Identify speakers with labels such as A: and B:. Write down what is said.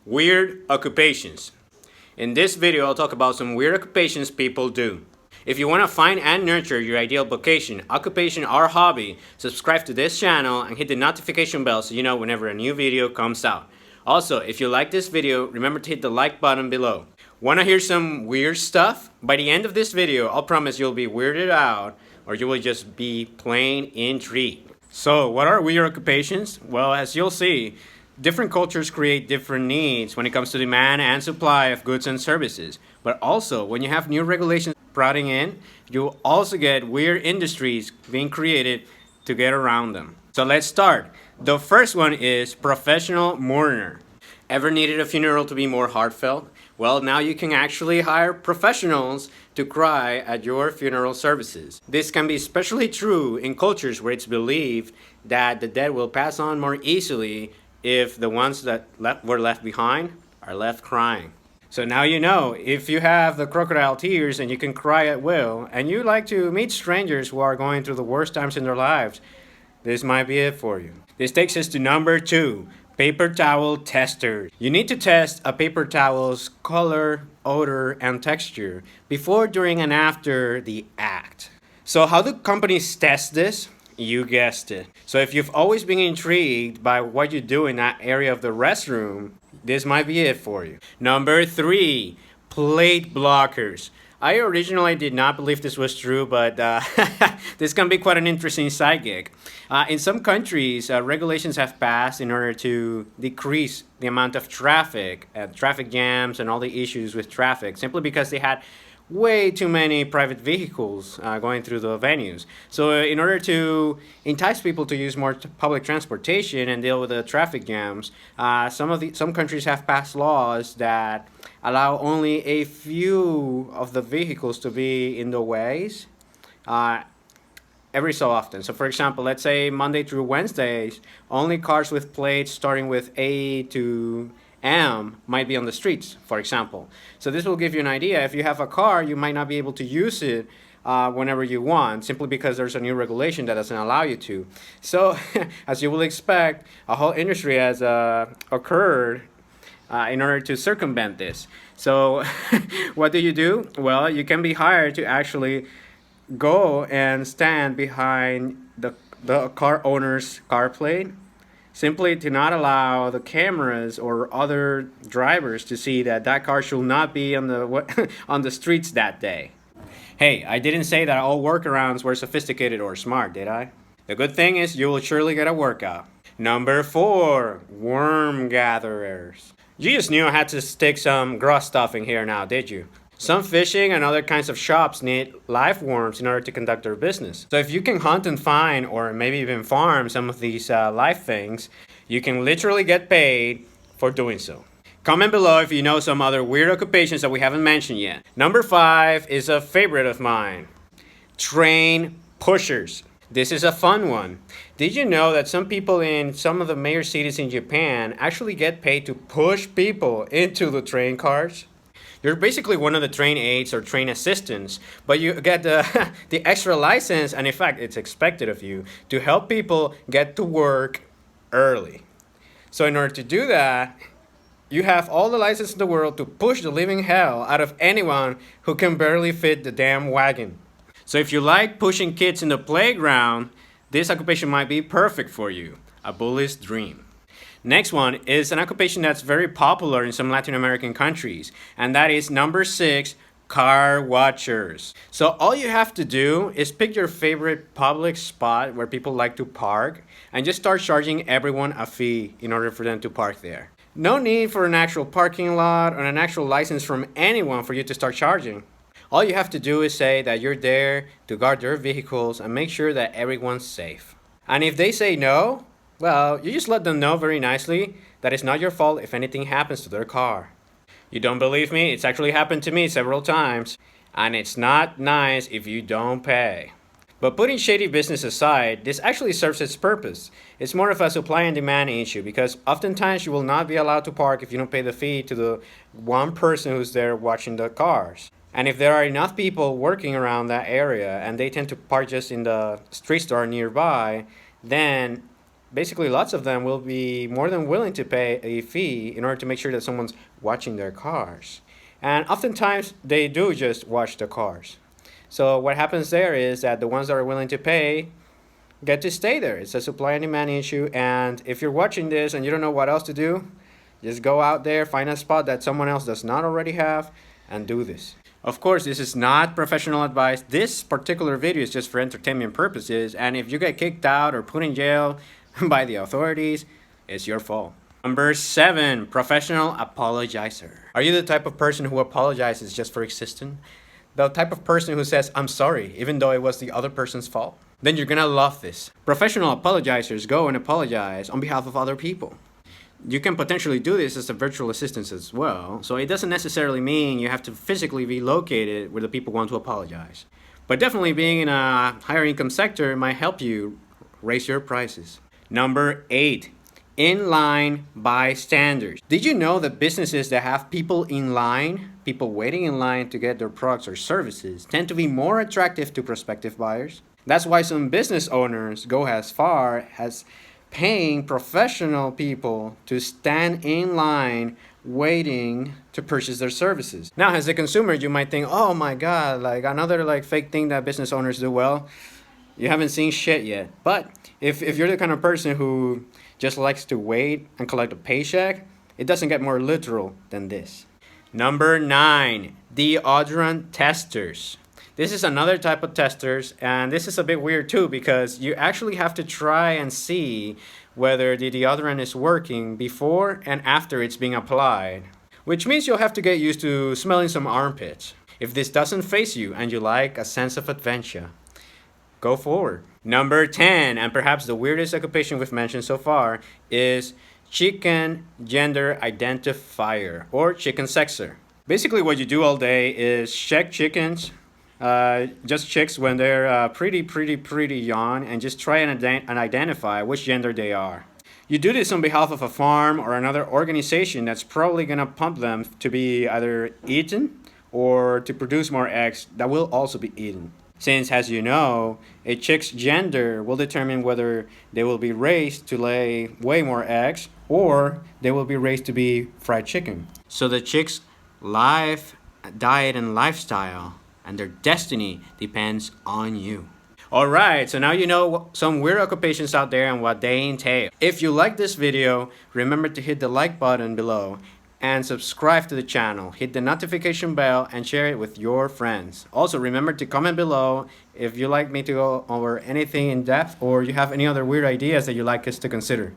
A: Weird occupations. In this video, I'll talk about some weird occupations people do. If you want to find and nurture your ideal vocation, occupation, or hobby, subscribe to this channel and hit the notification bell so you know whenever a new video comes out. Also, if you like this video, remember to hit the like button below. Want to hear some weird stuff? By the end of this video, I'll promise you'll be weirded out or you will just be plain intrigued. So, what are weird occupations? Well, as you'll see, different cultures create different needs when it comes to demand and supply of goods and services. But also, when you have new regulations sprouting in, you also get weird industries being created to get around them. So let's start. The first one is professional mourner. Ever needed a funeral to be more heartfelt? Well, now you can actually hire professionals to cry at your funeral services. This can be especially true in cultures where it's believed that the dead will pass on more easily if the ones that were left behind are left crying. So now you know, if you have the crocodile tears and you can cry at will, and you like to meet strangers who are going through the worst times in their lives, this might be it for you. This takes us to number 2, paper towel tester. You need to test a paper towel's color, odor, and texture before, during, and after the act. So how do companies test this? You guessed it. So if you've always been intrigued by what you do in that area of the restroom, this might be it for you. Number 3, plate blockers. I originally did not believe this was true, but this can be quite an interesting side gig. In some countries, regulations have passed in order to decrease the amount of traffic jams and all the issues with traffic, simply because they had way too many private vehicles going through the venues. So in order to entice people to use more public transportation and deal with the traffic jams, some countries have passed laws that allow only a few of the vehicles to be in the ways every so often. So for example, let's say Monday through Wednesdays, only cars with plates starting with A to M might be on the streets, for example. So this will give you an idea. If you have a car, you might not be able to use it whenever you want, simply because there's a new regulation that doesn't allow you to. So as you will expect, a whole industry has occurred in order to circumvent this. So what do? Well, you can be hired to actually go and stand behind the car owner's car plate, simply to not allow the cameras or other drivers to see that car should not be on the streets that day. Hey, I didn't say that all workarounds were sophisticated or smart, did I? The good thing is you will surely get a workout. Number 4, worm gatherers. You just knew I had to stick some gross stuff in here now, did you? Some fishing and other kinds of shops need live worms in order to conduct their business. So if you can hunt and find, or maybe even farm some of these live things, you can literally get paid for doing so. Comment below if you know some other weird occupations that we haven't mentioned yet. Number 5 is a favorite of mine. Train pushers. This is a fun one. Did you know that some people in some of the major cities in Japan actually get paid to push people into the train cars? You're basically one of the train aides or train assistants, but you get the extra license, and in fact, it's expected of you to help people get to work early. So in order to do that, you have all the license in the world to push the living hell out of anyone who can barely fit the damn wagon. So if you like pushing kids in the playground, this occupation might be perfect for you. A bully's dream. Next one is an occupation that's very popular in some Latin American countries, and that is number 6, car watchers. So all you have to do is pick your favorite public spot where people like to park and just start charging everyone a fee in order for them to park there. No need for an actual parking lot or an actual license from anyone for you to start charging. All you have to do is say that you're there to guard their vehicles and make sure that everyone's safe. And if they say no, well, you just let them know very nicely that it's not your fault if anything happens to their car. You don't believe me? It's actually happened to me several times, and it's not nice if you don't pay. But putting shady business aside, this actually serves its purpose. It's more of a supply and demand issue, because oftentimes you will not be allowed to park if you don't pay the fee to the one person who's there watching the cars. And if there are enough people working around that area and they tend to park just in the street store nearby, then basically lots of them will be more than willing to pay a fee in order to make sure that someone's watching their cars. And oftentimes they do just watch the cars. So what happens there is that the ones that are willing to pay get to stay there. It's a supply and demand issue. And if you're watching this and you don't know what else to do, just go out there, find a spot that someone else does not already have, and do this. Of course, this is not professional advice. This particular video is just for entertainment purposes. And if you get kicked out or put in jail by the authorities, it's your fault. Number 7, professional apologizer. Are you the type of person who apologizes just for existing? The type of person who says, I'm sorry, even though it was the other person's fault? Then you're gonna love this. Professional apologizers go and apologize on behalf of other people. You can potentially do this as a virtual assistant as well, so it doesn't necessarily mean you have to physically be located where the people want to apologize. But definitely being in a higher income sector might help you raise your prices. Number 8, in-line bystanders. Did you know that businesses that have people in line, people waiting in line to get their products or services, tend to be more attractive to prospective buyers? That's why some business owners go as far as paying professional people to stand in line waiting to purchase their services. Now, as a consumer, you might think, oh my God, like another like fake thing that business owners do. Well, you haven't seen shit yet. But if you're the kind of person who just likes to wait and collect a paycheck, it doesn't get more literal than this. Number 9, deodorant testers. This is another type of testers, and this is a bit weird too because you actually have to try and see whether the deodorant is working before and after it's being applied, which means you'll have to get used to smelling some armpits. If this doesn't faze you and you like a sense of adventure, go forward. Number 10, and perhaps the weirdest occupation we've mentioned so far, is chicken gender identifier or chicken sexer. Basically what you do all day is check chickens, just chicks when they're pretty young, and just try and identify which gender they are. You do this on behalf of a farm or another organization that's probably gonna pump them to be either eaten or to produce more eggs that will also be eaten. Since, as you know, a chick's gender will determine whether they will be raised to lay way more eggs or they will be raised to be fried chicken. So the chick's life, diet, and lifestyle and their destiny depends on you. Alright, so now you know some weird occupations out there and what they entail. If you like this video, remember to hit the like button below and subscribe to the channel. Hit the notification bell and share it with your friends. Also, remember to comment below if you'd like me to go over anything in depth or you have any other weird ideas that you'd like us to consider.